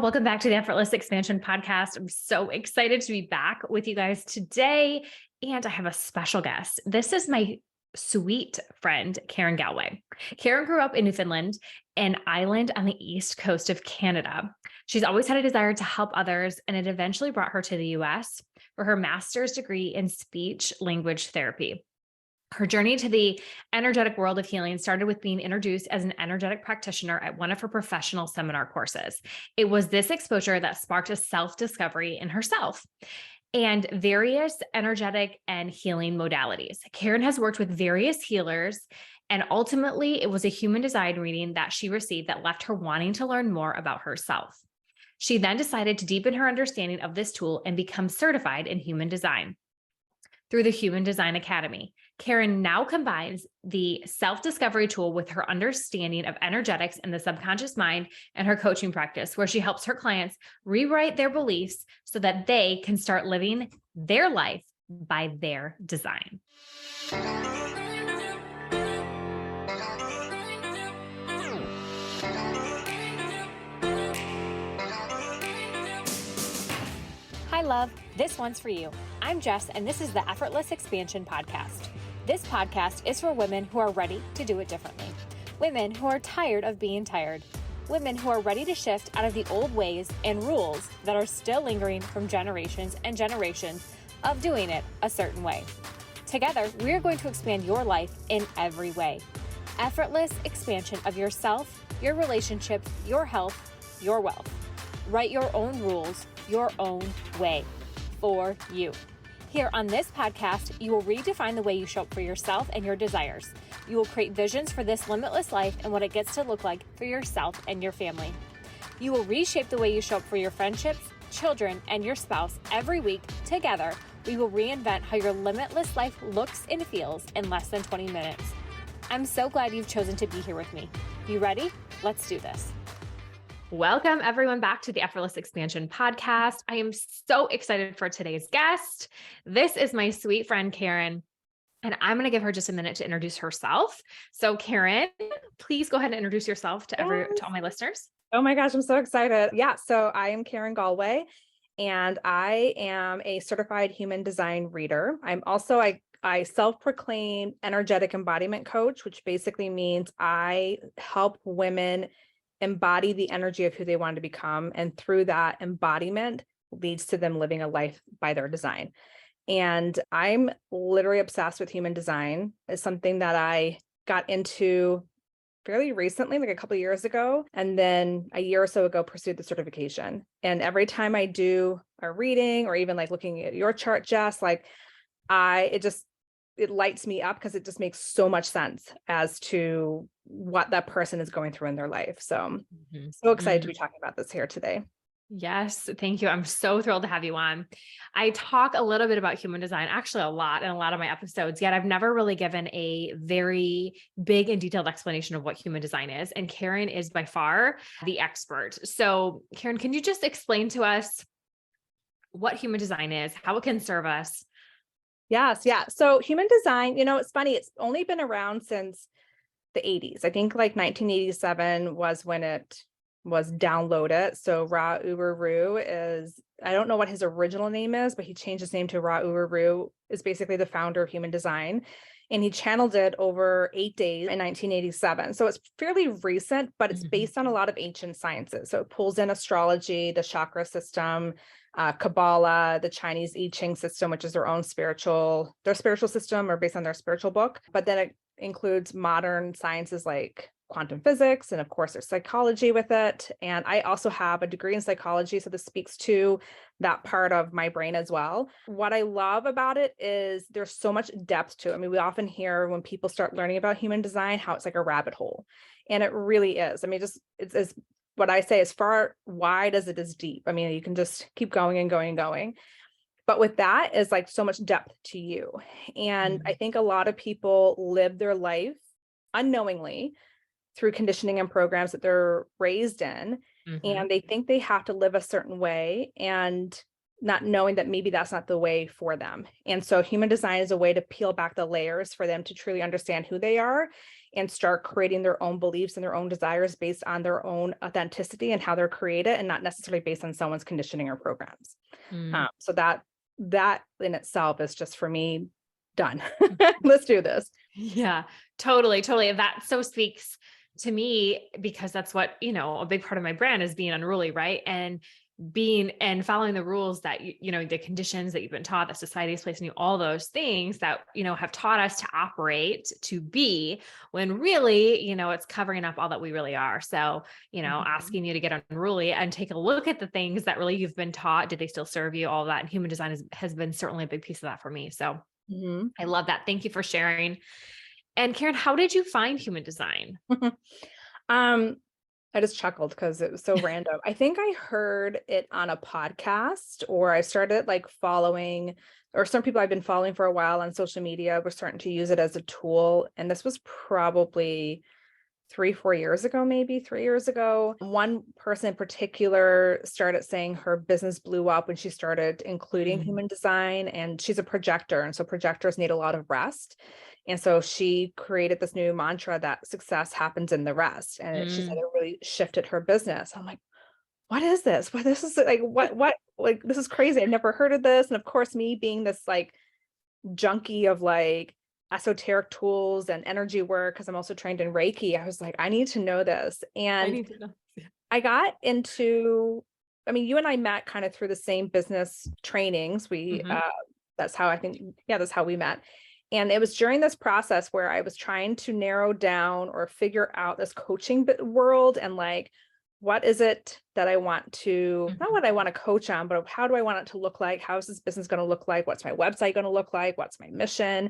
Welcome back to the Effortless Expansion Podcast. I'm so excited to be back with you guys today. And I have a special guest. This is my sweet friend, Karen Galway. Karen grew up in Newfoundland, an island on the east coast of Canada. She's always had a desire to help others, and it eventually brought her to the US for her master's degree in speech language therapy. Her journey to the energetic world of healing started with being introduced as an energetic practitioner at one of her professional seminar courses. It was this exposure that sparked a self-discovery in herself and various energetic and healing modalities. Karen has worked with various healers, and ultimately it was a human design reading that she received that left her wanting to learn more about herself. She then decided to deepen her understanding of this tool and become certified in human design through the Human Design Academy. Karen now combines the self-discovery tool with her understanding of energetics and the subconscious mind and her coaching practice, where she helps her clients rewrite their beliefs so that they can start living their life by their design. Hi, love. This one's for you. I'm Jess, and this is the Effortless Expansion Podcast. This podcast is for women who are ready to do it differently. Women who are tired of being tired. Women who are ready to shift out of the old ways and rules that are still lingering from generations and generations of doing it a certain way. Together, we are going to expand your life in every way. Effortless expansion of yourself, your relationships, your health, your wealth. Write your own rules, your own way, for you. Here on this podcast, you will redefine the way you show up for yourself and your desires. You will create visions for this limitless life and what it gets to look like for yourself and your family. You will reshape the way you show up for your friendships, children, and your spouse every week. Together, we will reinvent how your limitless life looks and feels in less than 20 minutes. I'm so glad you've chosen to be here with me. You ready? Let's do this. Welcome everyone back to the Effortless Expansion Podcast. I am so excited for today's guest. This is my sweet friend, Karen, and I'm going to give her just a minute to introduce herself. So Karen, please go ahead and introduce yourself to all my listeners. Oh my gosh, I'm so excited. Yeah. So I am Karen Galway, and I am a certified human design reader. I'm also, I self-proclaimed energetic embodiment coach, which basically means I help women embody the energy of who they want to become. And through that embodiment leads to them living a life by their design. And I'm literally obsessed with human design. It's something that I got into fairly recently, like a couple of years ago. And then a year or so ago, pursued the certification. And every time I do a reading or even like looking at your chart, Jess, like it lights me up because it just makes so much sense as to what that person is going through in their life. So, so excited to be talking about this here today. Yes. Thank you. I'm so thrilled to have you on. I talk a little bit about human design, actually a lot in a lot of my episodes, yet I've never really given a very big and detailed explanation of what human design is. And Karen is by far the expert. So Karen, can you just explain to us what human design is, how it can serve us? Yes. Yeah. So human design, it's funny. It's only been around since the 80s. I think like 1987 was when it was downloaded. So Ra Uru is, I don't know what his original name is, but he changed his name to Ra Uru, is basically the founder of human design. And he channeled it over 8 days in 1987. So it's fairly recent, but it's based on a lot of ancient sciences. So it pulls in astrology, the chakra system, Kabbalah, the Chinese I Ching system, which is their spiritual system or based on their spiritual book. But then it includes modern sciences like quantum physics, and of course there's psychology with it. And I also have a degree in psychology, so this speaks to that part of my brain as well. What I love about it is there's so much depth to it. I mean, we often hear when people start learning about human design how it's like a rabbit hole, and it really is. I mean, it's what I say, as far wide as it is deep. I mean, you can just keep going and going and going. But with that is like so much depth to you. And I think a lot of people live their life unknowingly through conditioning and programs that they're raised in. And they think they have to live a certain way and not knowing that maybe that's not the way for them. And so human design is a way to peel back the layers for them to truly understand who they are and start creating their own beliefs and their own desires based on their own authenticity and how they're created, and not necessarily based on someone's conditioning or programs. So that in itself is just, for me, done. Let's do this. Yeah, totally. Totally. That so speaks to me, because that's what, a big part of my brand is being unruly, right? And following the rules that, the conditions that you've been taught, that society is placing you, all those things that, have taught us to operate, to be, when really, it's covering up all that we really are. So, asking you to get unruly and take a look at the things that really you've been taught. Did they still serve you? All of that. And human design has been certainly a big piece of that for me. So I love that. Thank you for sharing. And Karen, how did you find human design? I just chuckled because it was so random. I think I heard it on a podcast, or I started following, or some people I've been following for a while on social media were starting to use it as a tool. And this was probably 3-4 years ago, maybe 3 years ago. One person in particular started saying her business blew up when she started including human design, and she's a projector. And so projectors need a lot of rest. And so she created this new mantra that success happens in the rest. And she said it really shifted her business. I'm like, what is this? What this is what this is crazy. I've never heard of this. And of course, me being this junkie of esoteric tools and energy work, because I'm also trained in Reiki, I was like, I need to know this. And I got into, you and I met kind of through the same business trainings. That's how that's how we met. And it was during this process where I was trying to narrow down or figure out this coaching world, and what is it that I want to, not what I want to coach on, but how do I want it to look like? How is this business going to look like? What's my website going to look like? What's my mission?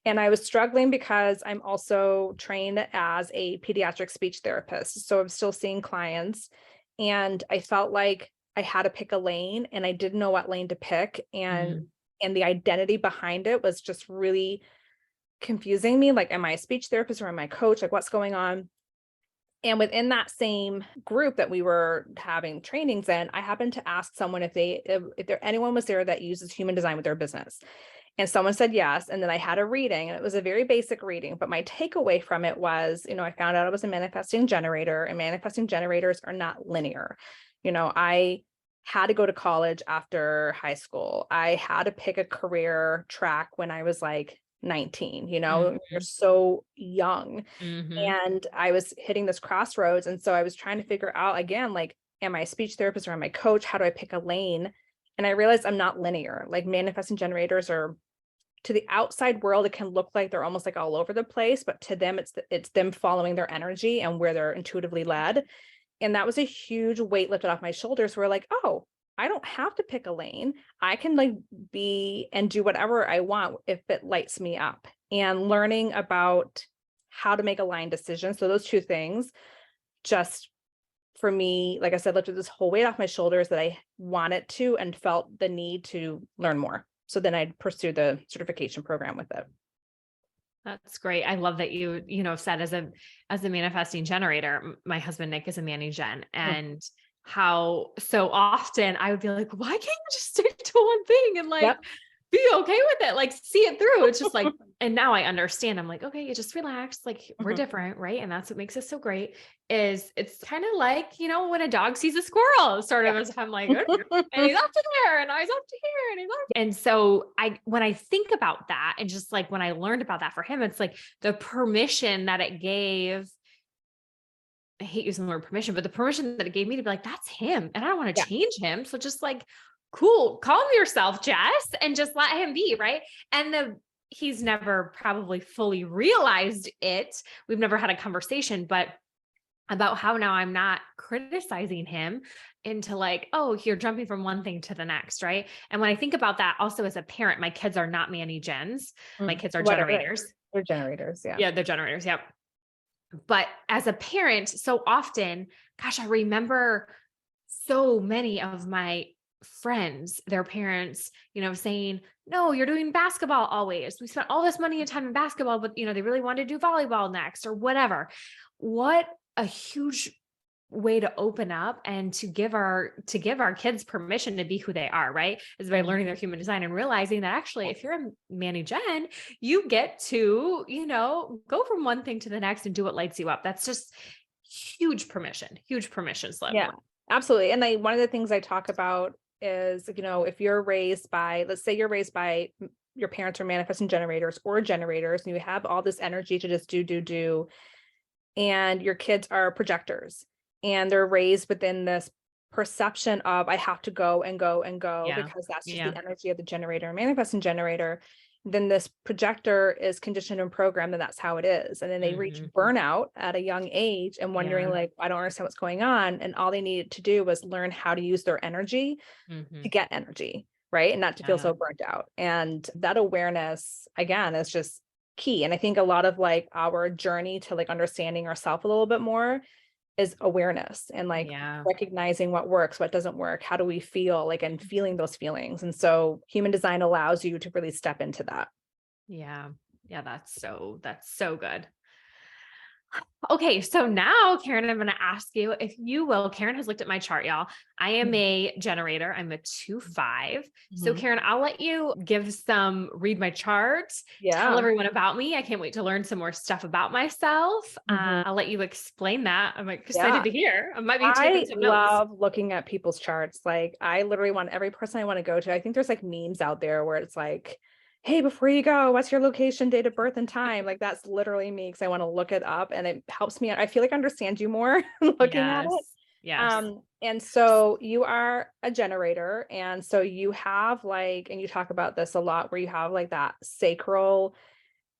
And I was struggling because I'm also trained as a pediatric speech therapist. So I'm still seeing clients, and I felt like I had to pick a lane, and I didn't know what lane to pick. And the identity behind it was just really confusing me. Am I a speech therapist, or am I a coach? What's going on? And within that same group that we were having trainings in, I happened to ask someone if anyone was there that uses human design with their business. And someone said yes. And then I had a reading, and it was a very basic reading, but my takeaway from it was, I found out I was a manifesting generator, and manifesting generators are not linear. I had to go to college after high school. I had to pick a career track when I was 19, you're so young. And I was hitting this crossroads. And so I was trying to figure out again, am I a speech therapist or am I a coach? How do I pick a lane? And I realized I'm not linear. Manifesting generators are, to the outside world, it can look like they're almost all over the place, but to them, it's them following their energy and where they're intuitively led. And that was a huge weight lifted off my shoulders. Where oh, I don't have to pick a lane. I can be and do whatever I want if it lights me up. And learning about how to make aligned decisions. So those two things just, for me, like I said, lifted this whole weight off my shoulders that I wanted to and felt the need to learn more. So then I'd pursue the certification program with it. That's great. I love that you said as a manifesting generator, my husband, Nick, is a Manny Gen, and how so often I would be like, why can't you just stick to one thing and be okay with it? See it through. It's just and now I understand. I'm okay, you just relax. We're different. Right. And that's what makes us so great. It's kind of when a dog sees a squirrel, sort of, as I'm okay, and he's up to there and he's up to here and he's up. And so when I think about that, and just when I learned about that for him, it's the permission that it gave. I hate using the word permission, but the permission that it gave me to be that's him. And I don't want to change him. So just cool, calm yourself, Jess, and just let him be. Right. And he's never probably fully realized it. We've never had a conversation, but about how now I'm not criticizing him into oh, you're jumping from one thing to the next. Right. And when I think about that also as a parent, my kids are not Manny Gens. My kids are generators. They're generators. Yeah. Yeah. They're generators. Yep. But as a parent, so often, gosh, I remember so many of my friends, their parents, saying, no, you're doing basketball always. We spent all this money and time in basketball, but they really want to do volleyball next or whatever. What a huge way to open up and to give our kids permission to be who they are, right? Is by learning their human design and realizing that actually, if you're a Manny Gen, you get to, go from one thing to the next and do what lights you up. That's just huge permission slip. Yeah, absolutely. And one of the things I talk about is, if you're raised by, let's say you're raised by your parents are manifesting generators or generators, and you have all this energy to just do, and your kids are projectors and they're raised within this perception of, I have to go and go and go, because that's just the energy of the generator and manifesting generator. Then this projector is conditioned and programmed, and that's how it is. And then they reach burnout at a young age and wondering like, I don't understand what's going on. And all they needed to do was learn how to use their energy to get energy, right? And not to feel so burnt out. And that awareness, again, is just key. And I think a lot of like our journey to like understanding ourselves a little bit more is awareness and like recognizing what works, what doesn't work, how do we feel, like, and feeling those feelings. And so human design allows you to really step into that. Yeah. That's so good. Okay. So now, Karen, I'm going to ask you, if you will. Karen has looked at my chart, y'all. I am a generator. I'm a 2/5. So Karen, I'll let you read my chart, tell everyone about me. I can't wait to learn some more stuff about myself. I'll let you explain that. I'm excited to hear. I might be taking some notes. I love looking at people's charts. Like, I literally want every person I want to go to. I think there's like memes out there where it's like, hey, before you go, what's your location, date of birth, and time? Like, that's literally me, because I want to look it up, and it helps me. I feel like I understand you more looking at it. Yes. And so you are a generator. And so you have like, and you talk about this a lot, where you have like that sacral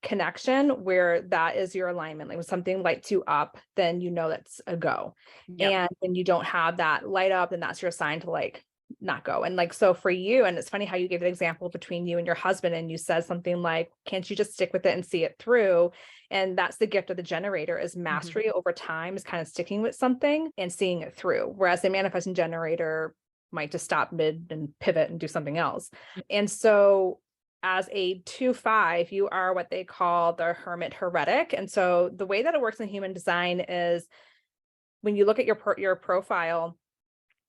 connection, where that is your alignment. Like when something lights you up, then that's a go. And when you don't have that light up, then that's your sign to like not go. And like, so for you, and it's funny how you gave the example between you and your husband, and you said something like, can't you just stick with it and see it through? And that's the gift of the generator, is mastery over time, is kind of sticking with something and seeing it through. Whereas the manifesting generator might just stop mid and pivot and do something else. And so as a 2/5, you are what they call the hermit heretic. And so the way that it works in human design is, when you look at your profile,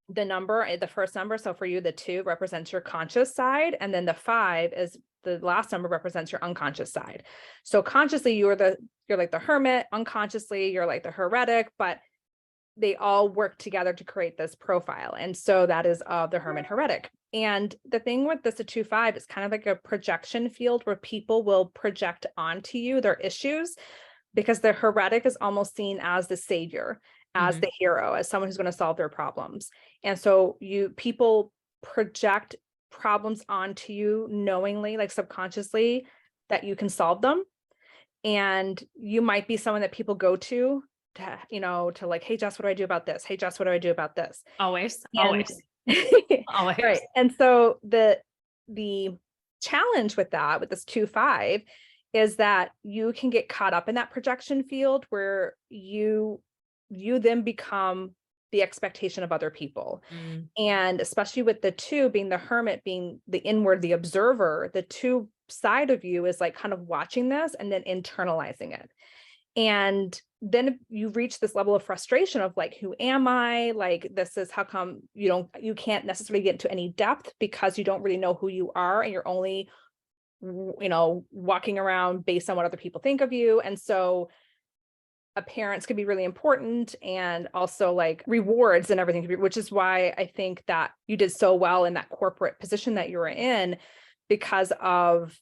the first number, so for you, the 2 represents your conscious side, and then the 5 is the last number, represents your unconscious side. So consciously, you're like the hermit, unconsciously you're like the heretic, but they all work together to create this profile. And so that is of the hermit heretic. And the thing with this, a 2/5, is kind of like a projection field, where people will project onto you their issues, because the heretic is almost seen as the savior, as the hero, as someone who's going to solve their problems. And so people project problems onto you knowingly, like subconsciously, that you can solve them. And you might be someone that people go to like, hey, Jess, what do I do about this? Hey, Jess, what do I do about this? Always. Right. And so the challenge with this 2/5 is that you can get caught up in that projection field, where you then become the expectation of other people. And especially with the 2 being the hermit, being the inward, the observer, the 2 side of you is like kind of watching this and then internalizing it. And then you reach this level of frustration of like, who am I? Like, this is how come you can't necessarily get into any depth, because you don't really know who you are, and you're only, walking around based on what other people think of you. And so appearance could be really important, and also like rewards and everything, which is why I think that you did so well in that corporate position that you were in, because of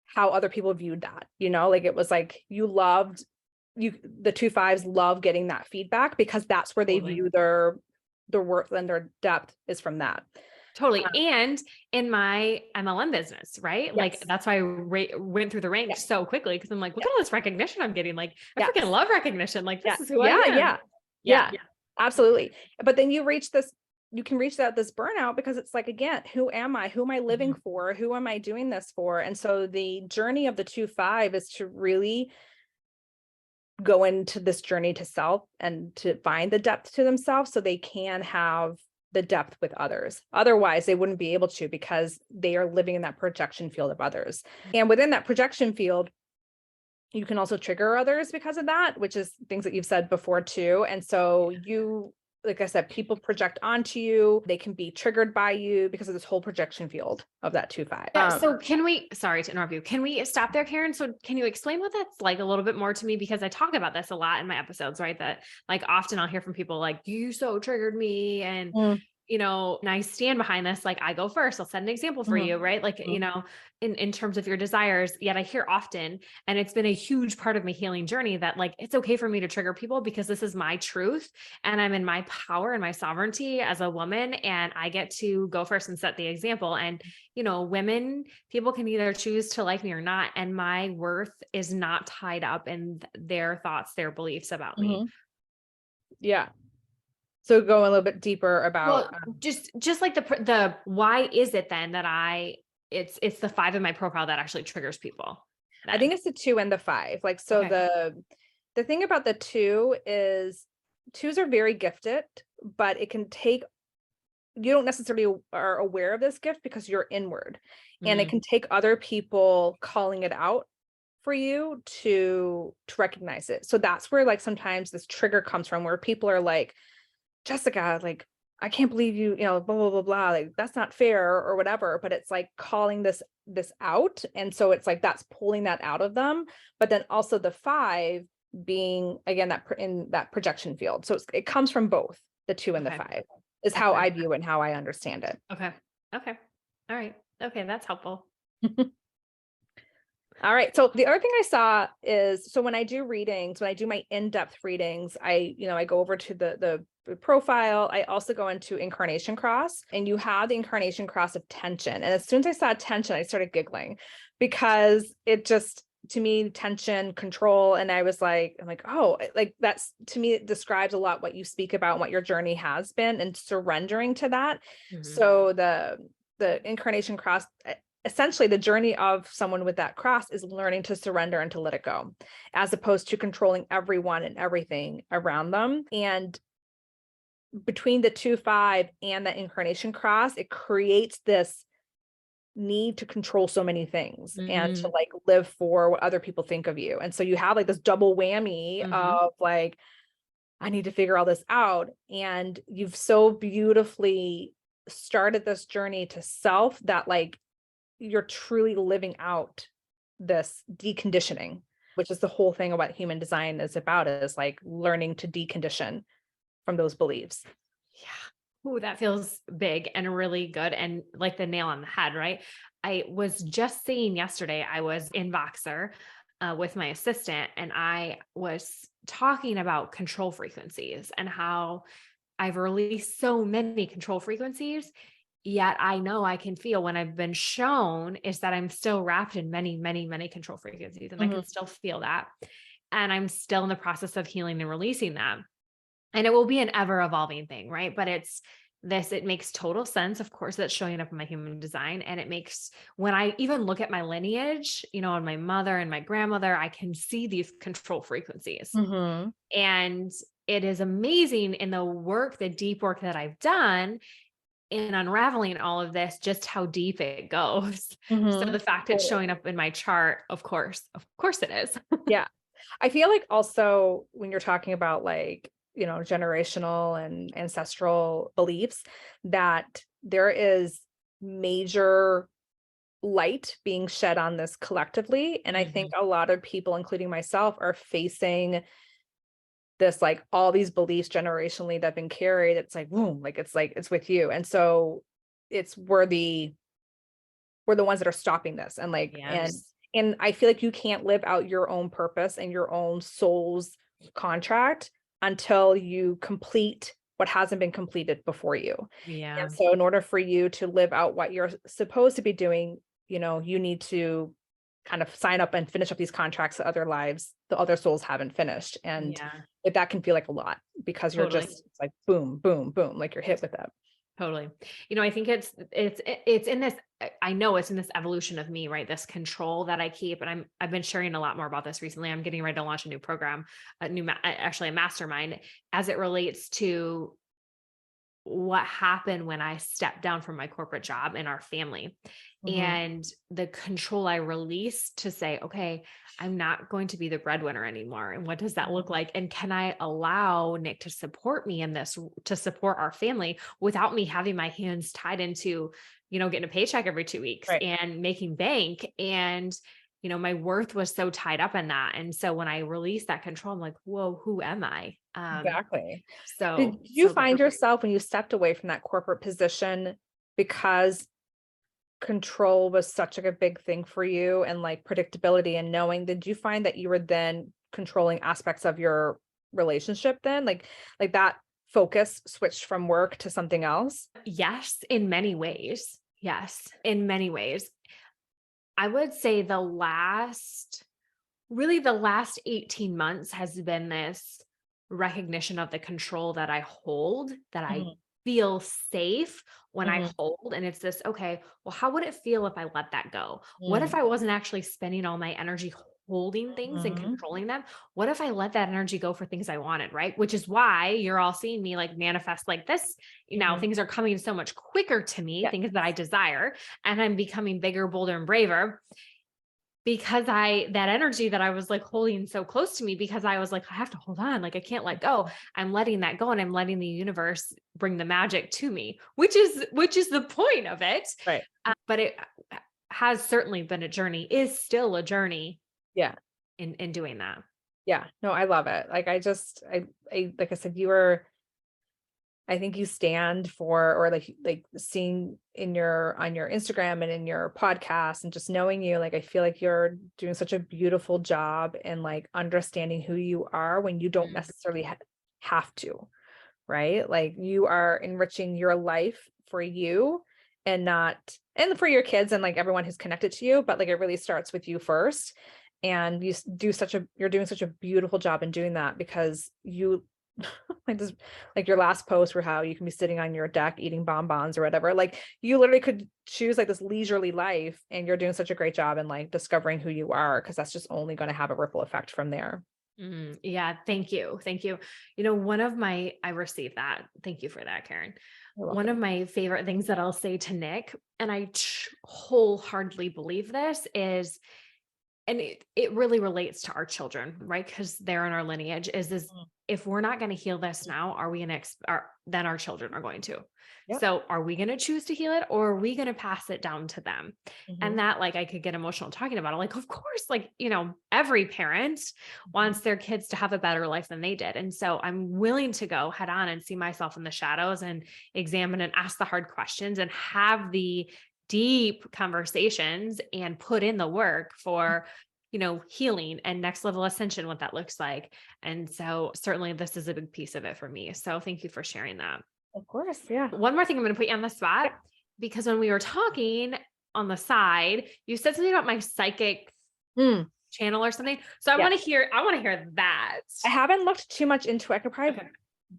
how other people viewed that. Like, it was like, the 2/5s love getting that feedback, because that's where they view their worth, and their depth is from that. Totally. And in my MLM business, right? Yes. Like, that's why I went through the ranks so quickly, because I'm like, look at all this recognition I'm getting. Like, I freaking love recognition. Like, this is who I am. Yeah, absolutely. But then you can reach this burnout, because it's like, again, who am I? Who am I living for? Who am I doing this for? And so the journey of the 2/5 is to really go into this journey to self, and to find the depth to themselves, so they can have the depth with others. Otherwise, they wouldn't be able to, because they are living in that projection field of others. And within that projection field, you can also trigger others because of that, which is things that you've said before too. And so like I said, people project onto you. They can be triggered by you because of this whole projection field of that 2-5. Yeah. So sorry to interrupt you. Can we stop there, Karen? So can you explain what that's like a little bit more to me? Because I talk about this a lot in my episodes, right? That like often I'll hear from people like, you so triggered me. And and I stand behind this, like I go first, I'll set an example for you, right? Like, in terms of your desires, yet I hear often, and it's been a huge part of my healing journey that like, it's okay for me to trigger people because this is my truth and I'm in my power and my sovereignty as a woman. And I get to go first and set the example. And, women, people can either choose to like me or not. And my worth is not tied up in their thoughts, their beliefs about me. Yeah. So go a little bit deeper about just like the why is it then that it's the 5 in my profile that actually triggers people? I think it's the 2 and the 5. Like, so Okay. the thing about the 2 is 2s are very gifted, but it can take, you don't necessarily are aware of this gift because you're inward, and it can take other people calling it out for you to recognize it. So that's where like sometimes this trigger comes from, where people are like, Jessica, like, I can't believe you, blah, blah, blah, blah, like, that's not fair or whatever, but it's like calling this out. And so it's like, that's pulling that out of them. But then also the 5 being, again, that in that projection field. So it comes from both the 2 and the 5 is how I view it and how I understand it. Okay. All right. Okay. That's helpful. All right. So the other thing I saw is, so when I do readings, when I do my in-depth readings, I go over to the profile. I also go into Incarnation cross, and you have the Incarnation cross of tension. And as soon as I saw tension, I started giggling because it just, to me, tension, control. And I was like, oh, like that's, to me, it describes a lot what you speak about and what your journey has been and surrendering to that. So the Incarnation cross, essentially the journey of someone with that cross is learning to surrender and to let it go, as opposed to controlling everyone and everything around them. And between the 2-5 and the Incarnation cross, it creates this need to control so many things and to like live for what other people think of you. And so you have like this double whammy of like, I need to figure all this out. And you've so beautifully started this journey to self that like, you're truly living out this deconditioning, which is the whole thing about human design is about, is like learning to decondition from those beliefs. Yeah. Ooh, that feels big and really good. And like the nail on the head, right? I was just saying yesterday, I was in Voxer with my assistant, and I was talking about control frequencies and how I've released so many control frequencies. Yet I know I can feel when I've been shown is that I'm still wrapped in many, many, many control frequencies, and I can still feel that. And I'm still in the process of healing and releasing them. And it will be an ever evolving thing, right? But it makes total sense. Of course, that's showing up in my human design. And it makes, when I even look at my lineage, and my mother and my grandmother, I can see these control frequencies. And it is amazing in the deep work that I've done in unraveling all of this, just how deep it goes. So the fact it's showing up in my chart, of course it is. Yeah. I feel like also when you're talking about like, generational and ancestral beliefs, that there is major light being shed on this collectively. And I think a lot of people, including myself, are facing this, like all these beliefs generationally that have been carried. It's like, boom, like it's with you. And so we're the ones that are stopping this. And like, and I feel like you can't live out your own purpose and your own soul's contract until you complete what hasn't been completed before you. Yeah. And so in order for you to live out what you're supposed to be doing, you need to kind of sign up and finish up these contracts that other lives, the other souls haven't finished. And that can feel like a lot because you're just, it's like, boom, boom, boom, like you're hit with that. Totally. I think it's in this, I know it's in this evolution of me, right? This control that I keep. And I've been sharing a lot more about this recently. I'm getting ready to launch a new program, actually a mastermind, as it relates to what happened when I stepped down from my corporate job in our family, and the control I released to say, okay, I'm not going to be the breadwinner anymore. And what does that look like? And can I allow Nick to support me in this, to support our family without me having my hands tied into, getting a paycheck every 2 weeks Right. and making bank? And, my worth was so tied up in that. And so when I released that control, I'm like, whoa, who am I? Exactly. So Did you so find different. yourself when you stepped away from that corporate position because control was such like a big thing for you and like predictability and knowing, did you find that you were then controlling aspects of your relationship then? Like that focus switched from work to something else? Yes, in many ways. Yes, in many ways. I would say the last 18 months has been this recognition of the control that I hold, that I Mhm, feel safe when I mhm, hold. And it's this, okay, well, how would it feel if I let that go? What if mm, I wasn't actually spending all my energy holding things and mhm. controlling them? What if I let that energy go for things I wanted, right? Which is why you're all seeing me like manifest like this. Now Mhm. things are coming so much quicker to me, Yeah. things that I desire, and I'm becoming bigger, bolder, and braver because that energy that I was like holding so close to me, because I was like, I have to hold on, like I can't let go. I'm letting that go, and I'm letting the universe bring the magic to me, which is the point of it. Right. But it has certainly been a journey, is still a journey Yeah. in doing that. Yeah. No, I love it. Like I like I said, you were, I think you stand for, or like seeing in your, on your Instagram and in your podcast and just knowing you, like I feel like you're doing such a beautiful job and like understanding who you are when you don't Mm. necessarily have to, right? Like you are enriching your life for you and not, and for your kids and like everyone who's connected to you, but like it really starts with you first. And you're doing such a beautiful job in doing that because you like this, like your last post where how you can be sitting on your deck eating bonbons or whatever. Like you literally could choose like this leisurely life and you're doing such a great job in like discovering who you are because that's just only going to have a ripple effect from there. Yeah, thank you. Thank you. I received that. Thank you for that, Karen. You're One of welcome. my favorite things that I'll say to Nick, and I wholeheartedly believe this, is, and it really relates to our children, right? Because they're in our lineage, is Mm, if we're not going to heal this now, are we going to, then our children are going to. yep. So are we going to choose to heal it, or are we going to pass it down to them? Mhm, And that, like, I could get emotional talking about it. Like, of course, like, every parent mhm, wants their kids to have a better life than they did. And so I'm willing to go head on and see myself in the shadows and examine and ask the hard questions and have the deep conversations and put in the work for healing and next level ascension, what that looks like. And so certainly this is a big piece of it for me. So thank you for sharing that. of course. Yeah. One more thing, I'm going to put you on the spot, Yeah. because when we were talking on the side, you said something about my psychic Mm, channel or something. So I yeah. want to hear that. I haven't looked too much into it. I could probably Okay.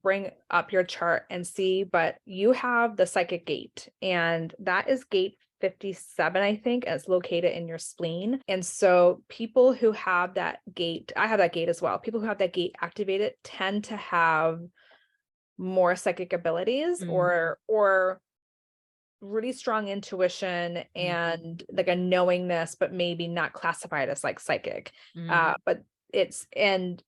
bring up your chart and see, but you have the psychic gate, and that is gate 57, I think, and it's located in your spleen. And so people who have that gate, I have that gate as well. People who have that gate activated tend to have more psychic abilities Mm, or really strong intuition mm, and like a knowingness, but maybe not classified as like psychic. mm, But it's and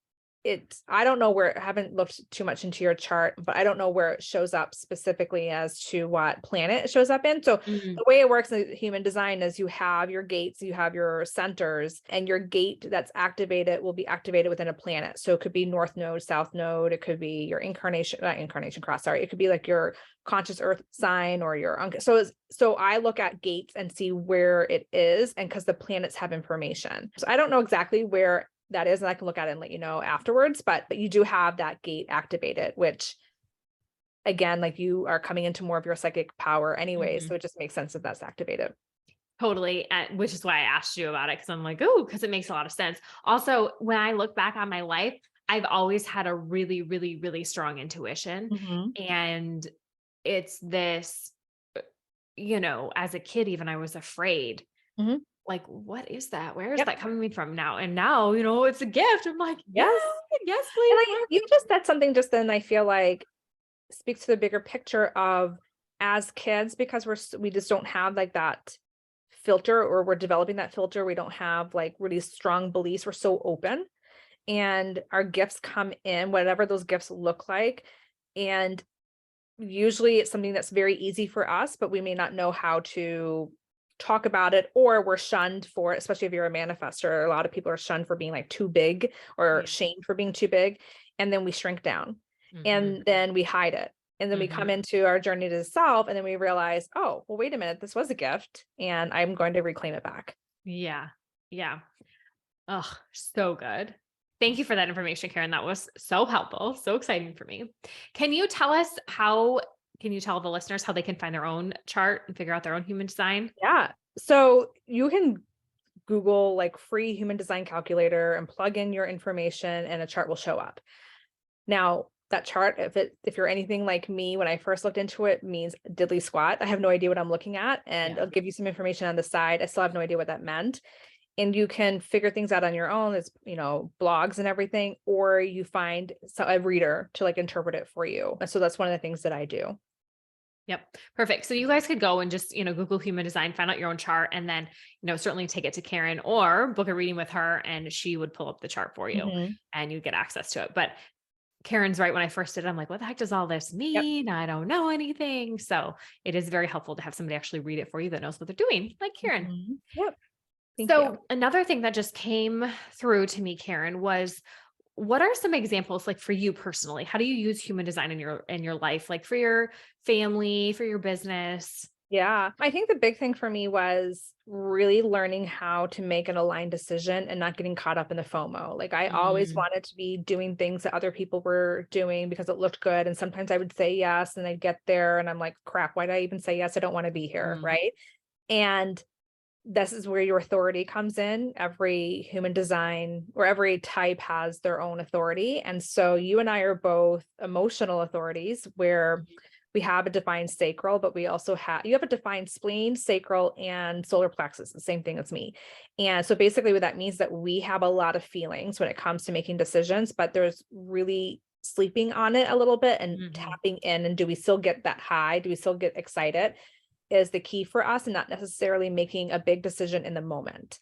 it's I don't know where, I haven't looked too much into your chart, but I don't know where it shows up specifically as to what planet it shows up in. So mm, the way it works in human design is you have your gates, you have your centers, and your gate that's activated will be activated within a planet. So it could be north node, south node, it could be your incarnation cross, sorry, it could be like your conscious earth sign or your so I look at gates and see where it is, and because the planets have information, so I don't know exactly where that is, and I can look at it and let you know afterwards, but you do have that gate activated, which again, like you are coming into more of your psychic power anyway, mhm. so it just makes sense that that's activated. Totally. Which is why I asked you about it. Cause I'm like, oh, because it makes a lot of sense. Also, when I look back on my life, I've always had a really, really, really strong intuition. Mhm. And it's this, as a kid, even I was afraid, Mhm. like, what is that? Where is Yep. that coming from now? And now, it's a gift. I'm like, yeah, Yes. yes, And please. like you just said something just then, I feel like speaks to the bigger picture of as kids, because we just don't have like that filter, or we're developing that filter. We don't have like really strong beliefs. We're so open, and our gifts come in, whatever those gifts look like. And usually it's something that's very easy for us, but we may not know how to talk about it, or we're shunned for it, especially if you're a manifestor. A lot of people are shunned for being like too big, or shamed for being too big. And then we shrink down, and then we hide it. And then we come into our journey to the self, and then we realize, oh, well, wait a minute, this was a gift and I'm going to reclaim it back. Yeah. Yeah. Oh, so good. Thank you for that information, Karen. That was so helpful. So exciting for me. Can you tell the listeners how they can find their own chart and figure out their own human design? Yeah. So you can Google like free human design calculator and plug in your information, and a chart will show up. Now, that chart, if you're anything like me, when I first looked into it, means diddly squat. I have no idea what I'm looking at, and I'll give you some information on the side. I still have no idea what that meant. And you can figure things out on your own. It's, blogs and everything, or you find a reader to like interpret it for you. And so that's one of the things that I do. Yep. Perfect. So you guys could go and just, Google human design, find out your own chart, and then, certainly take it to Karen or book a reading with her, and she would pull up the chart for you and you get access to it. But Karen's right. When I first did it, I'm like, what the heck does all this mean? I don't know anything. So it is very helpful to have somebody actually read it for you that knows what they're doing, like Karen. Yep. Thank so you. Another thing that just came through to me, Karen, was what are some examples, like for you personally? How do you use human design in your life, like for your family, for your business? Yeah. I think the big thing for me was really learning how to make an aligned decision and not getting caught up in the FOMO. Like I always wanted to be doing things that other people were doing because it looked good. And sometimes I would say yes, and I'd get there and I'm like, crap, why did I even say yes? I don't want to be here. Right. And this is where your authority comes in. Every human design or every type has their own authority. And so you and I are both emotional authorities, where we have a defined sacral, but we also you have a defined spleen, sacral, and solar plexus, the same thing as me. And so basically what that means is that we have a lot of feelings when it comes to making decisions, but there's really sleeping on it a little bit and tapping in. And do we still get that high? Do we still get excited? Is the key for us, and not necessarily making a big decision in the moment.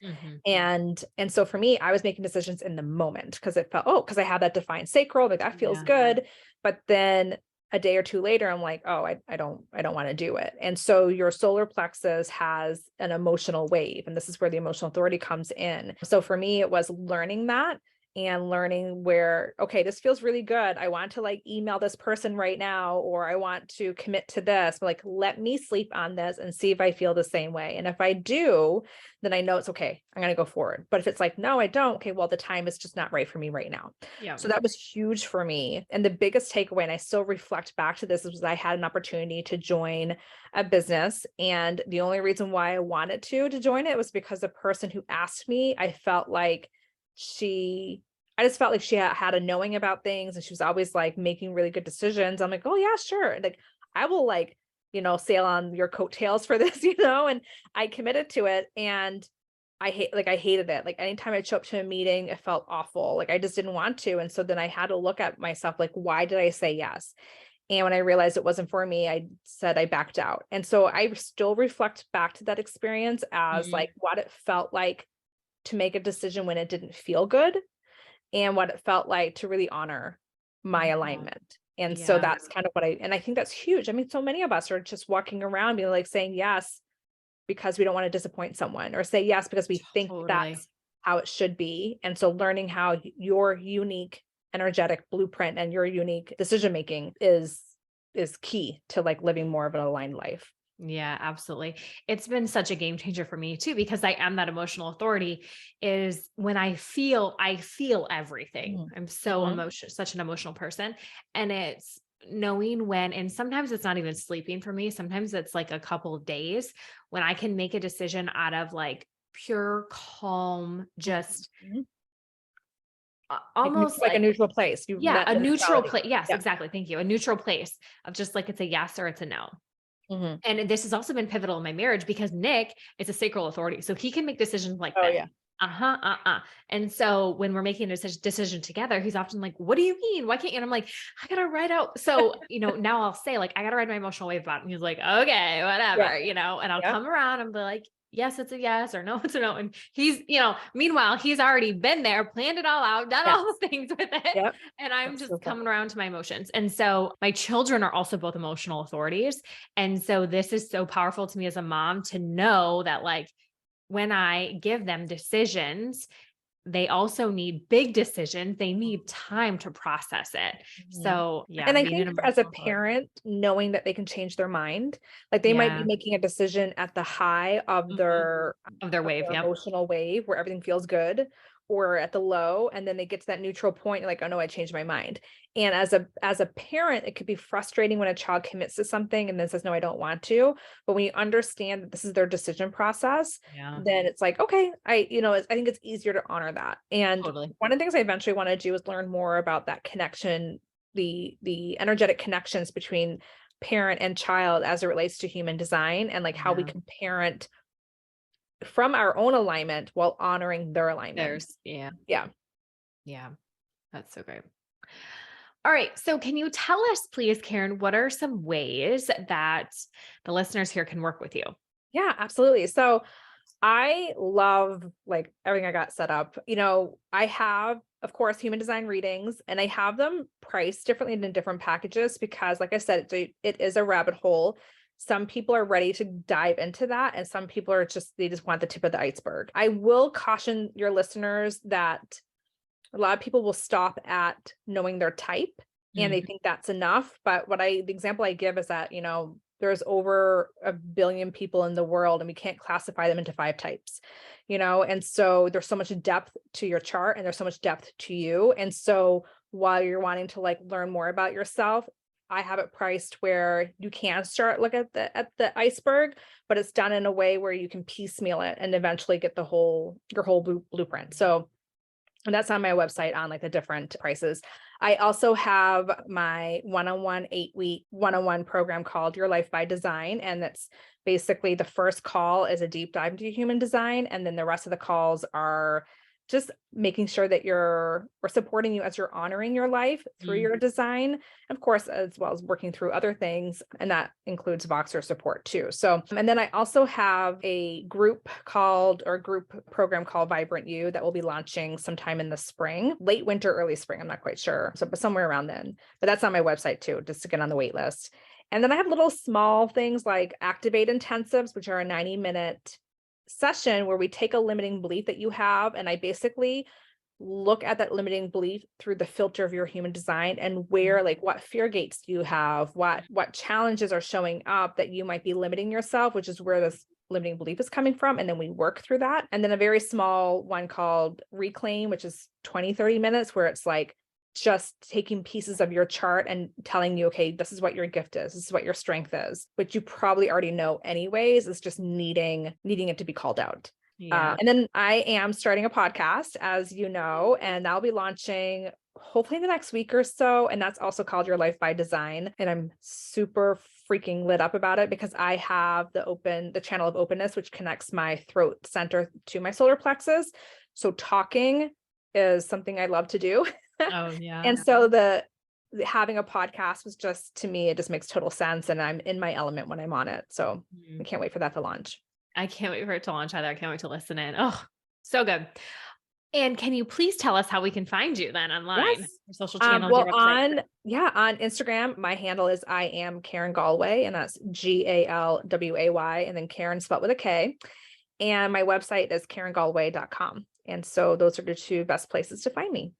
And so for me, I was making decisions in the moment because it felt, because I have that defined sacral, like that feels good. But then a day or two later, I'm like, oh, I don't want to do it. And so your solar plexus has an emotional wave, and this is where the emotional authority comes in. So for me, it was learning that, and learning where, okay, this feels really good. I want to like email this person right now, or I want to commit to this, but like, let me sleep on this and see if I feel the same way. And if I do, then I know it's okay. I'm going to go forward. But if it's like, no, I don't. Okay, well, the time is just not right for me right now. Yeah. So that was huge for me. And the biggest takeaway, and I still reflect back to this, was I had an opportunity to join a business. And the only reason why I wanted to join it was because the person who asked me, I felt like I just felt like she had a knowing about things, and she was always like making really good decisions. I'm like, oh yeah, sure. Like I will like, sail on your coattails for this, and I committed to it. And I hated it. Like anytime I'd show up to a meeting, it felt awful. Like I just didn't want to. And so then I had to look at myself, like, why did I say yes? And when I realized it wasn't for me, I said I backed out. And so I still reflect back to that experience as like what it felt like to make a decision when it didn't feel good, and what it felt like to really honor my alignment. And so that's kind of what I think that's huge. I mean, so many of us are just walking around being like saying yes because we don't want to disappoint someone, or say yes because we think that's how it should be. And so learning how your unique energetic blueprint and your unique decision-making is key to like living more of an aligned life. Yeah, absolutely. It's been such a game changer for me too, because I am that emotional authority. Is when I feel everything. I'm so such an emotional person. And it's knowing when, and sometimes it's not even sleeping for me. Sometimes it's like a couple of days when I can make a decision out of like pure calm, just almost like a neutral place. A neutral place. Yes, exactly. Thank you. A neutral place of just like, it's a yes or it's a no. And this has also been pivotal in my marriage because Nick is a sacral authority. So he can make decisions like that. And so when we're making a decision together, he's often like, what do you mean? Why can't you? And I'm like, I gotta write out. So, now I'll say like, I gotta write my emotional wave about it. And he's like, okay, Yeah. whatever, and I'll Yep. come around and be like, yes, it's a yes, or no, it's a no. And he's, meanwhile, he's already been there, planned it all out, done Yes. all the things with it. Yep. And I'm That's just so fun. coming around to my emotions. And so my children are also both emotional authorities. And so this is so powerful to me as a mom to know that like, when I give them decisions, they also need big decisions. They need time to process it. Mhm. So yeah, And I being an think as a emotional authority. parent, knowing that they can change their mind, like they might be Yeah. making a decision at the high of Mhm. their Of their wave. Yep. emotional wave where everything feels good, or at the low, and then they get to that neutral point, like, oh no, I changed my mind. And as a parent, it could be frustrating when a child commits to something and then says, no, I don't want to. But when you understand that this is their decision process, Yeah. then it's like, okay, I think it's easier to honor that. And Totally. one of the things I eventually want to do is learn more about that connection, the energetic connections between parent and child as it relates to human design, and like how we Yeah. can parent from our own alignment while honoring their alignment. Yeah. Yeah. Yeah. That's so great. All right. So can you tell us, please, Karen, what are some ways that the listeners here can work with you? Yeah, absolutely. So I love like everything I got set up. I have, of course, human design readings, and I have them priced differently in different packages because, like I said, it is a rabbit hole. Some people are ready to dive into that, and some people they just want the tip of the iceberg. I will caution your listeners that a lot of people will stop at knowing their type and they Mhm. think that's enough. But the example I give is that, there's over 1 billion people in the world and we can't classify them into 5 types, and so there's so much depth to your chart and there's so much depth to you. And so while you're wanting to like learn more about yourself, I have it priced where you can start look at the iceberg, but it's done in a way where you can piecemeal it and eventually get your whole blueprint. So, and that's on my website on like the different prices. I also have my one-on-one 8-week one-on-one program called Your Life by Design. And that's basically the first call is a deep dive into human design. And then the rest of the calls are just making sure that we're supporting you as you're honoring your life through Mm. your design, of course, as well as working through other things. And that includes Voxer support too. So, and then I also have a group program called Vibrant You that will be launching sometime in the spring, late winter, early spring. I'm not quite sure. So, but somewhere around then, but that's on my website too, just to get on the wait list. And then I have little small things like Activate Intensives, which are a 90-minute session where we take a limiting belief that you have, and I basically look at that limiting belief through the filter of your human design and where like what fear gates do you have, what challenges are showing up that you might be limiting yourself, which is where this limiting belief is coming from. And then we work through that. And then a very small one called Reclaim, which is 20-30 minutes, where it's like just taking pieces of your chart and telling you, okay, this is what your gift is. This is what your strength is, which you probably already know anyways. It's just needing it to be called out. Yeah. And then I am starting a podcast, as you know, and that'll be launching hopefully in the next week or so. And that's also called Your Life by Design. And I'm super freaking lit up about it because I have the channel of openness, which connects my throat center to my solar plexus. So talking is something I love to do. Oh yeah. And so having a podcast was just, to me, it just makes total sense. And I'm in my element when I'm on it. So I can't wait for that to launch. I can't wait for it to launch either. I can't wait to listen in. Oh, so good. And can you please tell us how we can find you then online? Yes. Your social channels, your Well, website. on Instagram, my handle is I am Karen Galway, and that's Galway, and then Karen spelled with a K. And my website is karengalway.com. And so those are the 2 best places to find me.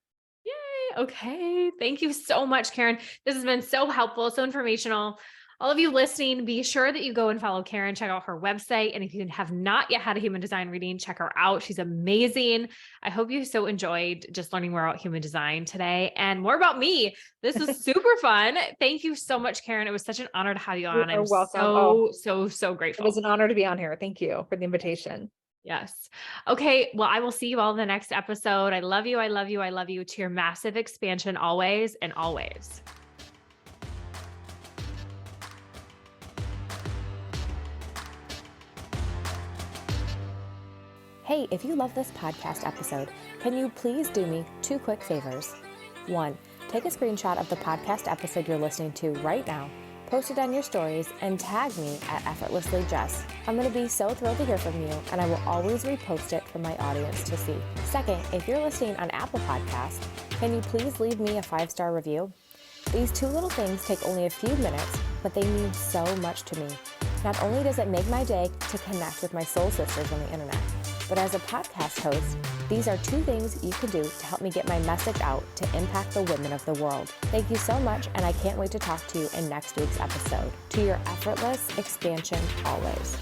Yay. Okay. Thank you so much, Karen. This has been so helpful, so informational. All of you listening, be sure that you go and follow Karen, check out her website. And if you have not yet had a human design reading, check her out. She's amazing. I hope you so enjoyed just learning more about human design today and more about me. This was super fun. Thank you so much, Karen. It was such an honor to have you on. You are I'm welcome. so grateful. It was an honor to be on here. Thank you for the invitation. Yes. Okay. Well, I will see you all in the next episode. I love you. I love you. I love you to your massive expansion always and always. Hey, if you love this podcast episode, can you please do me 2 quick favors? 1, take a screenshot of the podcast episode you're listening to right now, post it on your stories, and tag me at Effortlessly Jess. I'm going to be so thrilled to hear from you, and I will always repost it for my audience to see. 2nd, if you're listening on Apple Podcasts, can you please leave me a 5-star review? These 2 little things take only a few minutes, but they mean so much to me. Not only does it make my day to connect with my soul sisters on the internet, but as a podcast host, these are 2 things you can do to help me get my message out to impact the women of the world. Thank you so much, and I can't wait to talk to you in next week's episode. To your effortless expansion always.